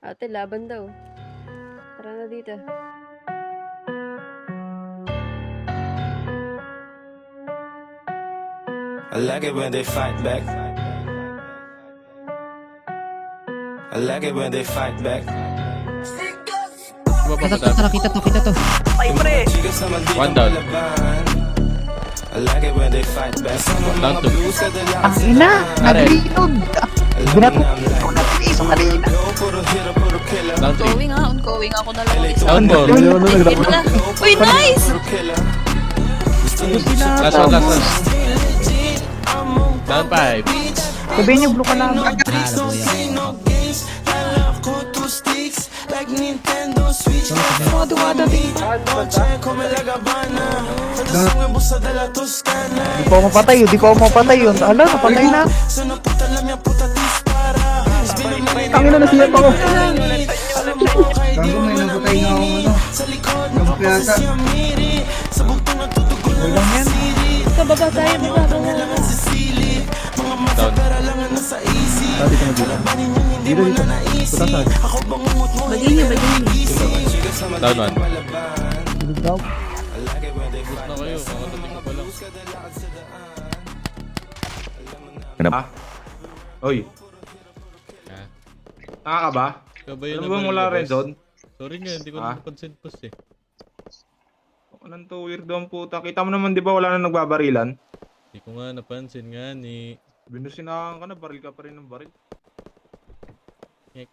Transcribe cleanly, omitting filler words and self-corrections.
Ate, laban daw. Tara na dito. I like it when they fight back. I like it when they fight back. Kita to. Ay, pre! One down. I like it when they fight back. Down to. Ina! Nag-reload! Binato ko na piso kanina. Down 3. Ongoing ako na lang. Down 4. Ay, pala. Uy, nice! Last one. Down 5. Sabihin niyo, blue ka lang. Mga dumada din. Di pa ako mapatay yun. Ala, napatay na. Tangina na siya ako. Gago, may napatay nga akong ano. Gago yata. Walang yan. Sa baba tayo, baba. Down. Dito. Putasan. Bagay niyo. Down 1. Daw. Boost na kayo. Kakatating ko pa lang. Ah? Oy, Ah. tanga ka ba? Ikaw ba yun Ano na ba mula rin doon? Sorry nga, hindi ko Ah? napansin post eh. Anong to weird doon puta? Kita mo naman di ba wala na nagbabarilan? Hindi ko nga napansin nga ni... Binusinahan ka na, baril ka pa rin ng baril. Nyek.